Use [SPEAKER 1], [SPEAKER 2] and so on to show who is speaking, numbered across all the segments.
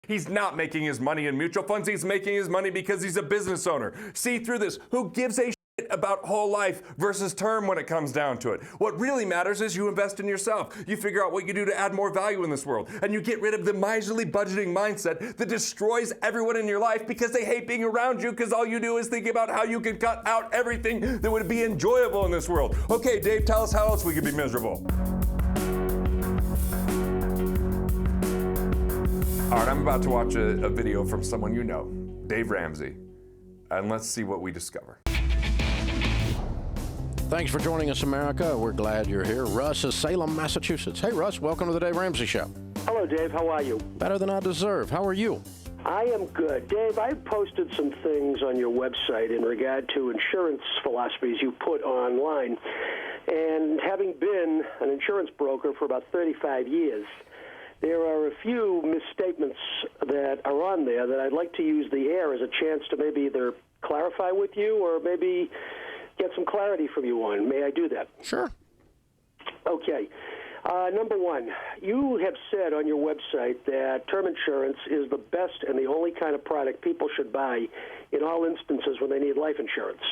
[SPEAKER 1] He's not making his money in mutual funds. He's making his money because he's a business owner. See through this. Who gives a shit about whole life versus term when it comes down to it? What really matters is you invest in yourself. You figure out what you do to add more value in this world. And you get rid of the miserly budgeting mindset that destroys everyone in your life because they hate being around you because all you do is think about how you can cut out everything that would be enjoyable in this world. Okay, Dave, tell us how else we could be miserable. All right, I'm about to watch a video from someone you know, Dave Ramsey, and let's see what we discover.
[SPEAKER 2] Thanks for joining us, America. We're glad you're here. Russ is Salem, Massachusetts. Hey, Russ, welcome to the Dave Ramsey Show.
[SPEAKER 3] Hello, Dave. How are you?
[SPEAKER 2] Better than I deserve. How are you?
[SPEAKER 3] I am good. Dave, I posted some things on your website in regard to insurance philosophies you put online. And having been an insurance broker for about 35 years, there are a few misstatements that are on there that I'd like to use the air as a chance to maybe either clarify with you or maybe get some clarity from you on. May I do that?
[SPEAKER 2] Sure.
[SPEAKER 3] Okay. Number one, you have said on your website that term insurance is the best and the only kind of product people should buy in all instances when they need life insurance.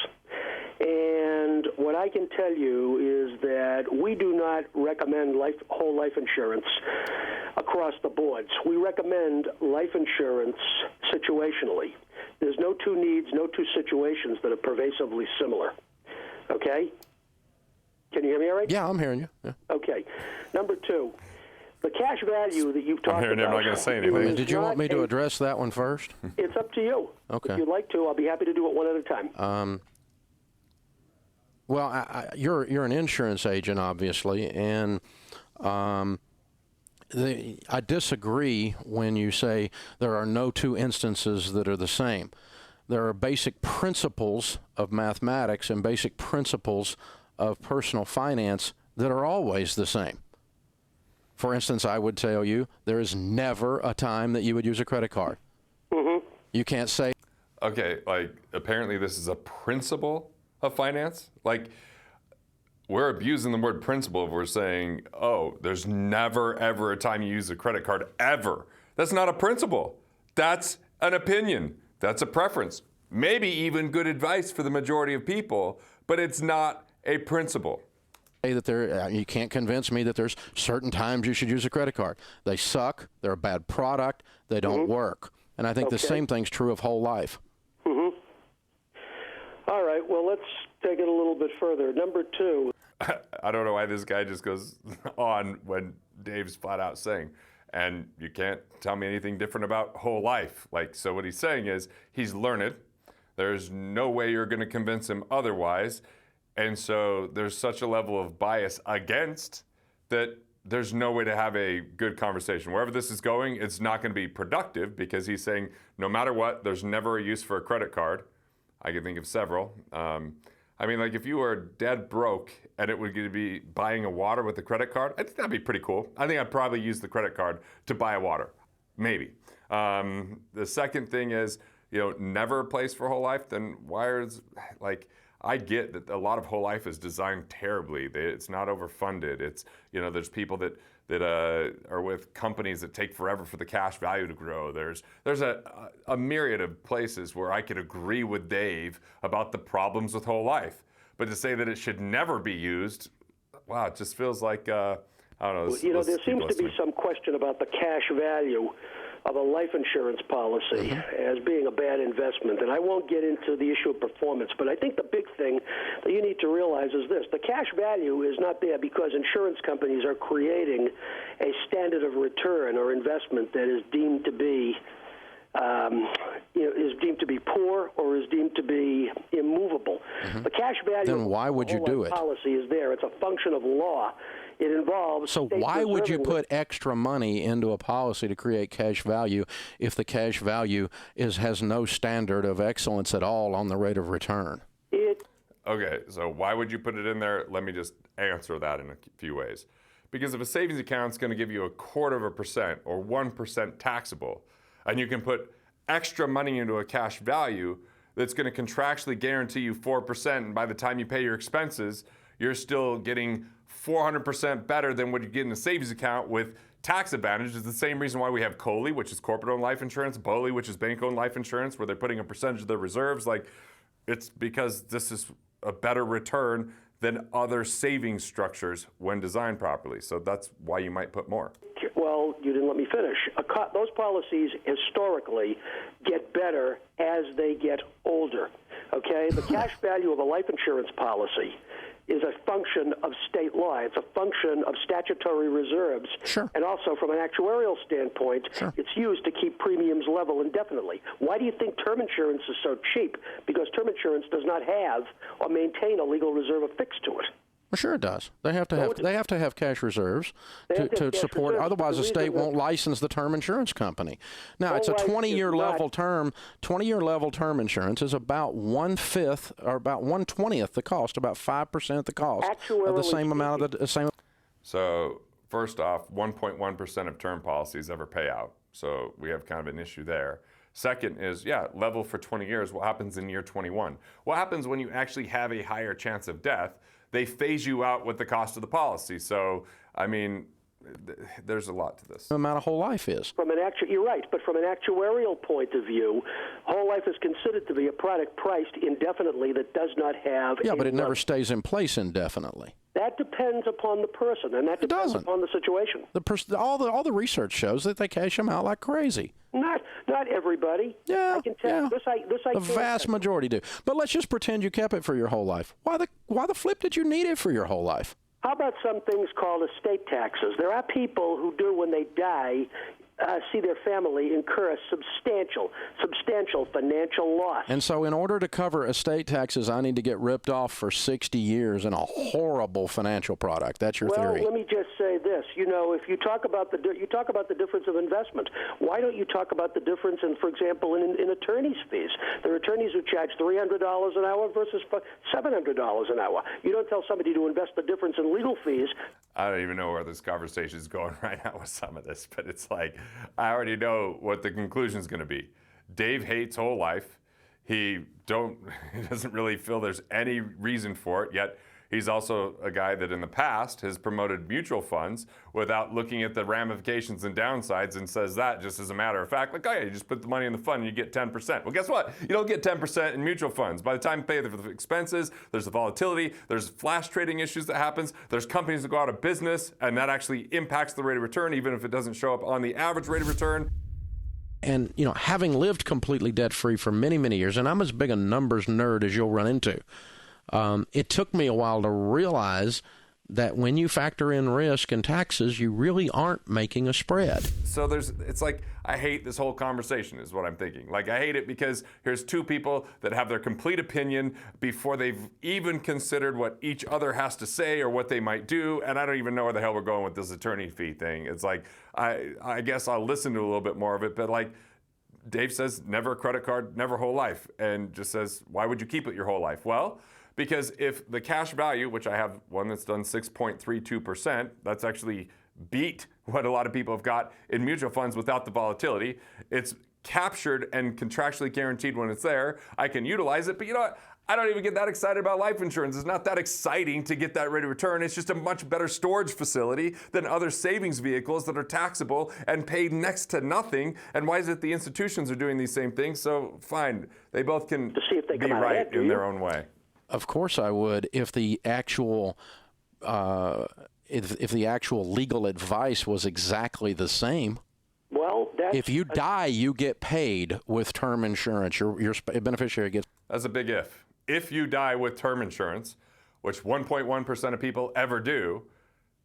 [SPEAKER 3] And what I can tell you is that we do not recommend whole life insurance across the boards. We recommend life insurance situationally. There's no two needs, no two situations that are pervasively similar. Okay? Can you hear me all right?
[SPEAKER 2] Yeah, I'm hearing you. Yeah.
[SPEAKER 3] Okay. Number two, the cash value that you've talked
[SPEAKER 1] I'm hearing
[SPEAKER 3] about.
[SPEAKER 1] I'm not going to say anything.
[SPEAKER 2] Did you want me to address that one first?
[SPEAKER 3] It's up to you.
[SPEAKER 2] Okay.
[SPEAKER 3] If you'd like to, I'll be happy to do it one at a time.
[SPEAKER 2] Well, you're an insurance agent, obviously, and I disagree when you say there are no two instances that are the same. There are basic principles of mathematics and basic principles of personal finance that are always the same. For instance, I would tell you there is never a time that you would use a credit card. Mm-hmm. You can't say.
[SPEAKER 1] Okay, like apparently this is a principle of finance. Like we're abusing the word principle if we're saying, oh, there's never ever a time you use a credit card ever. That's not a principle. That's an opinion. That's a preference. Maybe even good advice for the majority of people, but it's not a principle.
[SPEAKER 2] That you can't convince me that there's certain times you should use a credit card. They suck. They're a bad product. They don't work. And I think the same thing's true of whole life.
[SPEAKER 3] Mm-hmm. All right. Well, let's take it a little bit further. Number two.
[SPEAKER 1] I don't know why this guy just goes on when Dave's flat out saying, and you can't tell me anything different about whole life. Like, so what he's saying is he's learned. There's no way you're going to convince him otherwise. And so there's such a level of bias against that there's no way to have a good conversation. Wherever this is going, it's not going to be productive because he's saying no matter what, there's never a use for a credit card. I can think of several. I mean, like if you were dead broke and it would be buying a water with a credit card, I think that'd be pretty cool. I think I'd probably use the credit card to buy a water, maybe. The second thing is, never a place for whole life, then why is, I get that a lot of whole life is designed terribly. It's not overfunded. It's, there's people that are with companies that take forever for the cash value to grow. There's a myriad of places where I could agree with Dave about the problems with whole life. But to say that it should never be used, wow, it just feels like, I don't know.
[SPEAKER 3] There seems to be some question about the cash value of a life insurance policy as being a bad investment. And I won't get into the issue of performance, but I think the big thing that you need to realize is this. The cash value is not there because insurance companies are creating a standard of return or investment that is deemed to be poor or is deemed to be immovable. The cash value
[SPEAKER 2] then why would you do it?
[SPEAKER 3] Policy is there. It's a function of law. It involves.
[SPEAKER 2] So why would you put extra money into a policy to create cash value if the cash value has no standard of excellence at all on the rate of return?
[SPEAKER 1] Okay, so why would you put it in there? Let me just answer that in a few ways. Because if a savings account is going to give you 0.25% or 1% taxable, and you can put extra money into a cash value that's going to contractually guarantee you 4%, and by the time you pay your expenses, you're still getting 400% better than what you get in a savings account with tax advantage is the same reason why we have COLI, which is corporate-owned life insurance, BOLI, which is bank-owned life insurance, where they're putting a percentage of their reserves. Like, it's because this is a better return than other savings structures when designed properly. So that's why you might put more.
[SPEAKER 3] Well, you didn't let me finish. Those policies historically get better as they get older. Okay? The cash value of a life insurance policy is a function of state law. It's a function of statutory reserves.
[SPEAKER 2] Sure.
[SPEAKER 3] And also, from an actuarial standpoint,
[SPEAKER 2] Sure.
[SPEAKER 3] it's used to keep premiums level indefinitely. Why do you think term insurance is so cheap? Because term insurance does not have or maintain a legal reserve affixed to it.
[SPEAKER 2] Well, sure it does. They have to have cash reserves to support.
[SPEAKER 3] reserves.
[SPEAKER 2] Otherwise,
[SPEAKER 3] The
[SPEAKER 2] the state
[SPEAKER 3] reason
[SPEAKER 2] won't license the term insurance company. Now, it's a
[SPEAKER 3] Whole life
[SPEAKER 2] 20-year
[SPEAKER 3] is not-
[SPEAKER 2] level term. 20-year level term insurance is about 1/5 or about 1/20th the cost, about 5% the cost of the
[SPEAKER 3] Actuarially
[SPEAKER 2] same amount of the same.
[SPEAKER 1] So first off, 1.1% of term policies ever pay out. So we have kind of an issue there. Second is, level for 20 years. What happens in year 21? What happens when you actually have a higher chance of death? They phase you out with the cost of the policy. So, I mean, there's a lot to this.
[SPEAKER 2] Amount of whole life is.
[SPEAKER 3] You're right, but from an actuarial point of view, whole life is considered to be a product priced indefinitely that does not have.
[SPEAKER 2] Yeah, but it never stays in place indefinitely.
[SPEAKER 3] That depends upon the person, and that depends upon the situation.
[SPEAKER 2] All the research shows that they cash them out like crazy.
[SPEAKER 3] Not everybody.
[SPEAKER 2] Yeah,
[SPEAKER 3] I can tell.
[SPEAKER 2] yeah.
[SPEAKER 3] This I
[SPEAKER 2] The
[SPEAKER 3] can
[SPEAKER 2] vast majority do. But let's just pretend you kept it for your whole life. Why the flip did you need it for your whole life?
[SPEAKER 3] How about some things called estate taxes? There are people who do, when they die, see their family incur substantial financial loss.
[SPEAKER 2] And so in order to cover estate taxes, I need to get ripped off for 60 years in a horrible financial product. That's your theory.
[SPEAKER 3] Well, let me just say this. If you talk about the difference of investment, why don't you talk about the difference in, for example, in attorney's fees? There are attorneys who charge $300 an hour versus $700 an hour. You don't tell somebody to invest the difference in legal fees.
[SPEAKER 1] I don't even know where this conversation is going right now with some of this, but it's like, I already know what the conclusion is going to be. Dave hates whole life. He doesn't really feel there's any reason for it, yet he's also a guy that in the past has promoted mutual funds without looking at the ramifications and downsides, and says that just as a matter of fact, like, oh yeah, you just put the money in the fund and you get 10%. Well, guess what? You don't get 10% in mutual funds. By the time you pay for the expenses, there's the volatility, there's flash trading issues that happens, there's companies that go out of business, and that actually impacts the rate of return, even if it doesn't show up on the average rate of return.
[SPEAKER 2] And, having lived completely debt-free for many, many years, and I'm as big a numbers nerd as you'll run into, it took me a while to realize that when you factor in risk and taxes, you really aren't making a spread.
[SPEAKER 1] So it's like, I hate this whole conversation is what I'm thinking. Like, I hate it because here's two people that have their complete opinion before they've even considered what each other has to say or what they might do, and I don't even know where the hell we're going with this attorney fee thing. It's like, I guess I'll listen to a little bit more of it, but like, Dave says, never a credit card, never whole life, and just says, why would you keep it your whole life? Well, because if the cash value, which I have one that's done 6.32%, that's actually beat what a lot of people have got in mutual funds without the volatility. It's captured and contractually guaranteed when it's there. I can utilize it, but you know what? I don't even get that excited about life insurance. It's not that exciting to get that rate of return. It's just a much better storage facility than other savings vehicles that are taxable and paid next to nothing. And why is it the institutions are doing these same things? So fine, they both can be right in their own way.
[SPEAKER 2] Of course I would, if the actual if the actual legal advice was exactly the same.
[SPEAKER 3] Well,
[SPEAKER 2] if you die, you get paid with term insurance. Your beneficiary gets.
[SPEAKER 1] That's a big if. If you die with term insurance, which 1.1% of people ever do,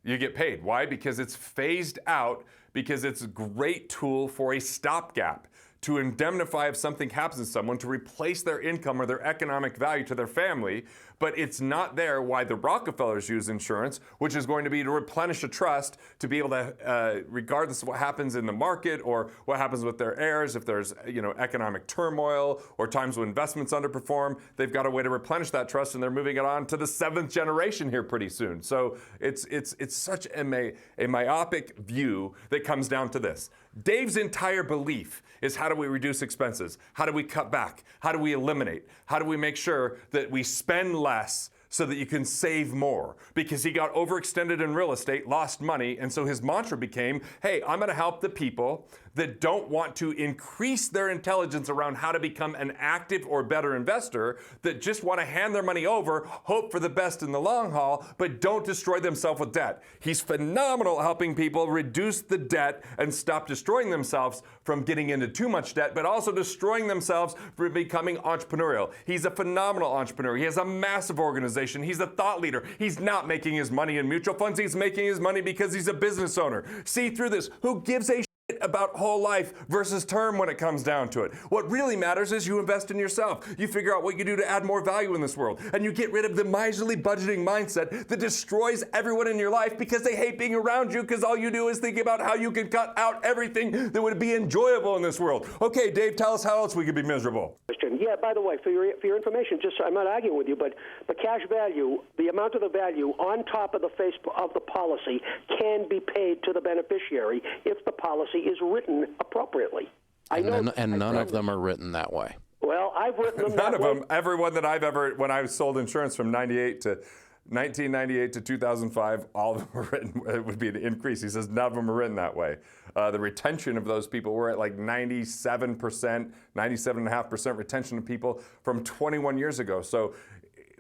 [SPEAKER 1] you get paid. Why? Because it's phased out, because it's a great tool for a stopgap, to indemnify if something happens to someone, to replace their income or their economic value to their family. But it's not there why the Rockefellers use insurance, which is going to be to replenish a trust, to be able to, regardless of what happens in the market or what happens with their heirs, if there's economic turmoil or times when investments underperform, they've got a way to replenish that trust, and they're moving it on to the 7th generation here pretty soon. So it's such a myopic view that comes down to this. Dave's entire belief is, how do we reduce expenses? How do we cut back? How do we eliminate? How do we make sure that we spend less so that you can save more, because he got overextended in real estate, lost money, and so his mantra became, hey, I'm going to help the people that don't want to increase their intelligence around how to become an active or better investor, that just want to hand their money over, hope for the best in the long haul, but don't destroy themselves with debt. He's phenomenal at helping people reduce the debt and stop destroying themselves from getting into too much debt, but also destroying themselves for becoming entrepreneurial. He's a phenomenal entrepreneur. He has a massive organization. He's a thought leader. He's not making his money in mutual funds. He's making his money because he's a business owner. See through this. Who gives a about whole life versus term when it comes down to it? What really matters is you invest in yourself. You figure out what you do to add more value in this world, and you get rid of the miserly budgeting mindset that destroys everyone in your life because they hate being around you, because all you do is think about how you can cut out everything that would be enjoyable in this world. Okay, Dave, tell us how else we could be miserable.
[SPEAKER 3] Yeah, by the way, for your information, just I'm not arguing with you, but the cash value, the amount of the value on top of the face of the policy can be paid to the beneficiary if the policy is written appropriately.
[SPEAKER 2] And none of them are written that way.
[SPEAKER 3] Well, I've written them
[SPEAKER 1] None
[SPEAKER 3] that
[SPEAKER 1] of
[SPEAKER 3] way.
[SPEAKER 1] them. Everyone that I've ever, when I sold insurance from 1998 to 2005, all of them were written, it would be an increase. He says none of them are written that way. The retention of those people were at like 97%, 97.5% retention of people from 21 years ago. So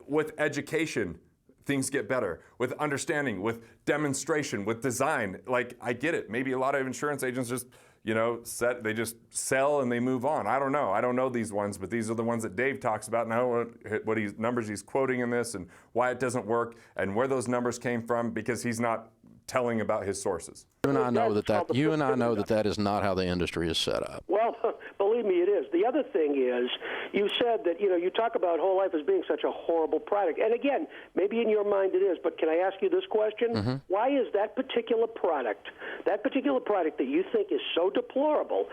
[SPEAKER 1] with education, things get better. With understanding, with demonstration, with design, like I get it. Maybe a lot of insurance agents just, they just sell and they move on. I don't know. I don't know these ones, but these are the ones that Dave talks about, and I don't know what numbers he's quoting in this and why it doesn't work and where those numbers came from, because he's not telling about his sources.
[SPEAKER 2] You and I know that is not how the industry is set up.
[SPEAKER 3] Well, believe me, it is. The other thing is, you said that, you talk about whole life as being such a horrible product. And again, maybe in your mind it is, but can I ask you this question? Mm-hmm. Why is that particular product that you think is so deplorable,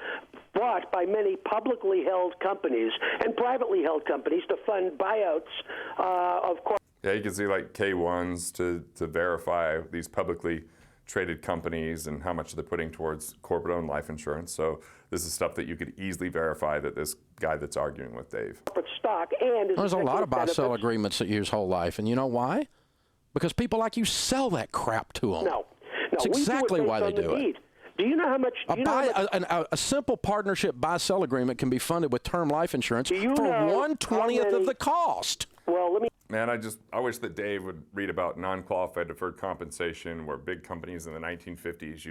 [SPEAKER 3] bought by many publicly held companies and privately held companies to fund buyouts of corporate?
[SPEAKER 1] Yeah, you can see like K1s to verify these publicly traded companies and how much they're putting towards corporate-owned life insurance. So this is stuff that you could easily verify that this guy that's arguing with Dave.
[SPEAKER 3] Stock and
[SPEAKER 2] there's a lot of buy-sell agreements that use whole life, and you know why? Because people like you sell that crap to them.
[SPEAKER 3] No,
[SPEAKER 2] that's exactly why they do it.
[SPEAKER 3] Do you know how much?
[SPEAKER 2] A simple partnership buy-sell agreement can be funded with term life insurance for 1/20th of the cost.
[SPEAKER 3] Well, let me.
[SPEAKER 1] Man, I wish that Dave would read about non-qualified deferred compensation, where big companies in the 1950s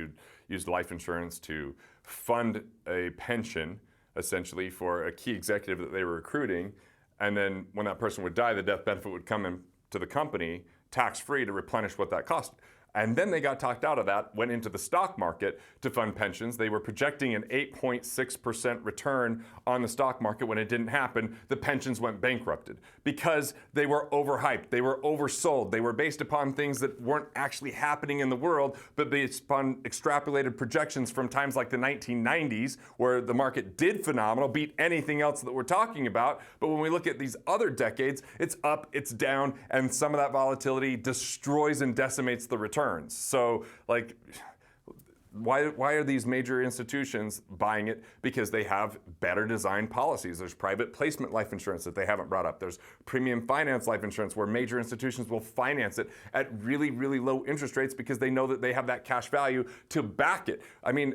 [SPEAKER 1] used life insurance to fund a pension, essentially, for a key executive that they were recruiting. And then when that person would die, the death benefit would come in to the company tax-free to replenish what that cost. And then they got talked out of that, went into the stock market to fund pensions. They were projecting an 8.6% return on the stock market. When it didn't happen, the pensions went bankrupted because they were overhyped. They were oversold. They were based upon things that weren't actually happening in the world, but based upon extrapolated projections from times like the 1990s, where the market did phenomenal, beat anything else that we're talking about. But when we look at these other decades, it's up, it's down, and some of that volatility destroys and decimates the return. So, like, why are these major institutions buying it? Because they have better designed policies. There's private placement life insurance that they haven't brought up. There's premium finance life insurance where major institutions will finance it at really, really low interest rates because they know that they have that cash value to back it. I mean,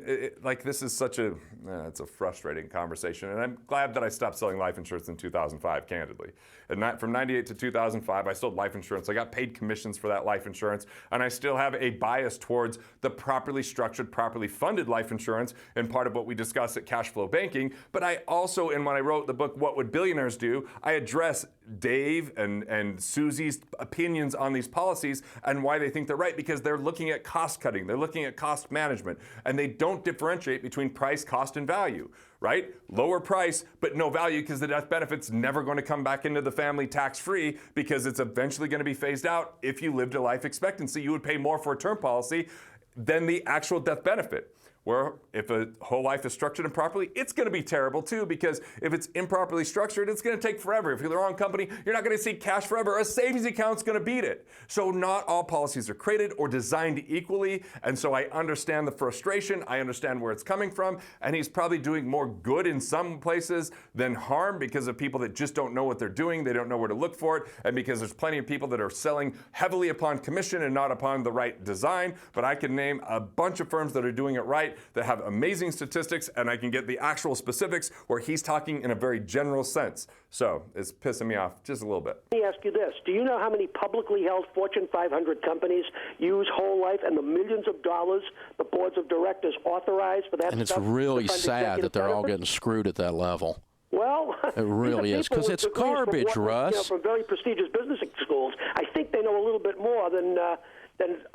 [SPEAKER 1] this is such it's a frustrating conversation. And I'm glad that I stopped selling life insurance in 2005, candidly. And from 98 to 2005, I sold life insurance. I got paid commissions for that life insurance. And I still have a bias towards the properly structured, properly funded life insurance, and part of what we discuss at Cash Flow Banking. But I also, and when I wrote the book, What Would Billionaires Do?, I address Dave and Susie's opinions on these policies and why they think they're right, because they're looking at cost cutting, they're looking at cost management, and they don't differentiate between price, cost, and value, right? Lower price, but no value, because the death benefit's never going to come back into the family tax-free, because it's eventually going to be phased out. If you lived a life expectancy, you would pay more for a term policy than the actual death benefit. Where if a whole life is structured improperly, it's going to be terrible too, because if it's improperly structured, it's going to take forever. If you're the wrong company, you're not going to see cash forever. A savings account's going to beat it. So not all policies are created or designed equally, and so I understand the frustration. I understand where it's coming from, and he's probably doing more good in some places than harm because of people that just don't know what they're doing. They don't know where to look for it, and because there's plenty of people that are selling heavily upon commission and not upon the right design. But I can name a bunch of firms that are doing it right, that have amazing statistics, and I can get the actual specifics where he's talking in a very general sense. So it's pissing me off just a little bit.
[SPEAKER 3] Let me ask you this. Do you know how many publicly held Fortune 500 companies use whole life and the millions of dollars the boards of directors authorize for that
[SPEAKER 2] And it's
[SPEAKER 3] stuff
[SPEAKER 2] really
[SPEAKER 3] to fund
[SPEAKER 2] sad that
[SPEAKER 3] executive
[SPEAKER 2] they're all
[SPEAKER 3] benefits?
[SPEAKER 2] getting screwed at that level.
[SPEAKER 3] Well,
[SPEAKER 2] It really
[SPEAKER 3] these are
[SPEAKER 2] is, 'cause
[SPEAKER 3] people
[SPEAKER 2] it's
[SPEAKER 3] with degrees
[SPEAKER 2] garbage,
[SPEAKER 3] from
[SPEAKER 2] Russ.
[SPEAKER 3] from very prestigious business schools. I think they know a little bit more than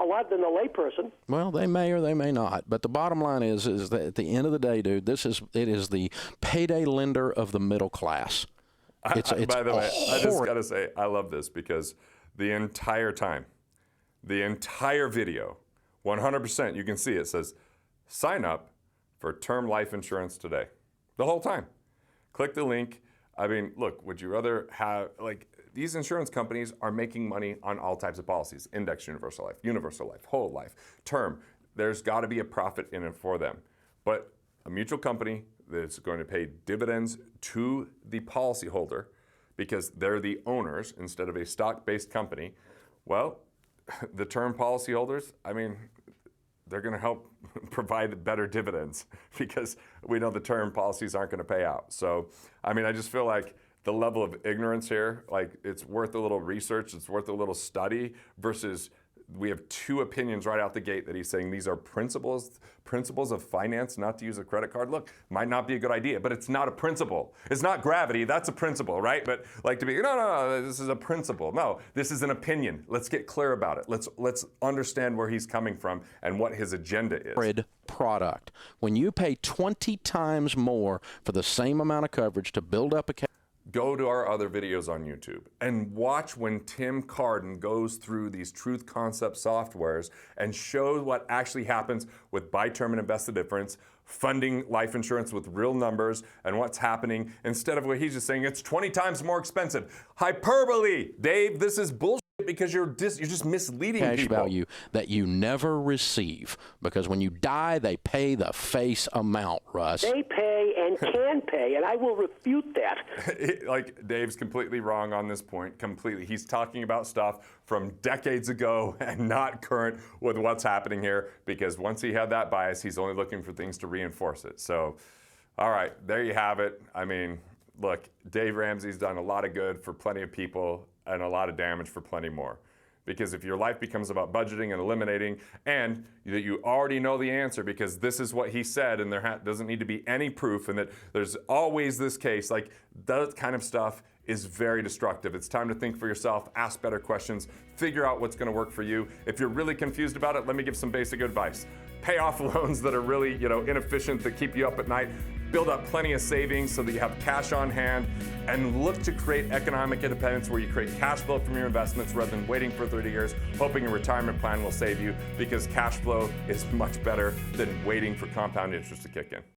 [SPEAKER 3] a lot than a layperson.
[SPEAKER 2] Well, they may or they may not, but the bottom line is that at the end of the day, dude, it is the payday lender of the middle class. It's
[SPEAKER 1] by the way, I just
[SPEAKER 2] horrid.
[SPEAKER 1] got to say, I love this because the entire time, the entire video, 100%, you can see it says, sign up for term life insurance today. The whole time. Click the link. I mean, look, would you rather have, like, these insurance companies are making money on all types of policies: index universal life, whole life, term. There's got to be a profit in it for them. But a mutual company that's going to pay dividends to the policyholder because they're the owners instead of a stock-based company, well, the term policyholders, I mean, they're going to help provide better dividends because we know the term policies aren't going to pay out. So, I mean, I just feel like the level of ignorance here, like, it's worth a little research, it's worth a little study versus we have two opinions right out the gate that he's saying these are principles of finance, not to use a credit card. Look, might not be a good idea, but it's not a principle. It's not gravity, that's a principle, right? But like to be, no, this is a principle. No, this is an opinion. Let's get clear about it. Let's understand where he's coming from and what his agenda is.
[SPEAKER 2] Product. When you pay 20 times more for the same amount of coverage to build up a
[SPEAKER 1] Go to our other videos on YouTube and watch when Tim Carden goes through these truth concept softwares and shows what actually happens with buy term and invest the difference, funding life insurance with real numbers, and what's happening instead of what he's just saying it's 20 times more expensive. Hyperbole, Dave. This is bullshit because you're just misleading
[SPEAKER 2] cash
[SPEAKER 1] people.
[SPEAKER 2] value that you never receive, because when you die, they pay the face amount, Russ.
[SPEAKER 3] They pay and can pay, and I will refute that.
[SPEAKER 1] Like, Dave's completely wrong on this point, completely. He's talking about stuff from decades ago and not current with what's happening here, because once he had that bias, he's only looking for things to reinforce it. So, all right, there you have it. I mean, look, Dave Ramsey's done a lot of good for plenty of people and a lot of damage for plenty more. Because if your life becomes about budgeting and eliminating, and that you already know the answer because this is what he said and there doesn't need to be any proof, and that there's always this case, like, that kind of stuff is very destructive. It's time to think for yourself, ask better questions, figure out what's going to work for you. If you're really confused about it, let me give some basic advice. Pay off loans that are really, inefficient, that keep you up at night. Build up plenty of savings so that you have cash on hand, and look to create economic independence where you create cash flow from your investments rather than waiting for 30 years, hoping a retirement plan will save you, because cash flow is much better than waiting for compound interest to kick in.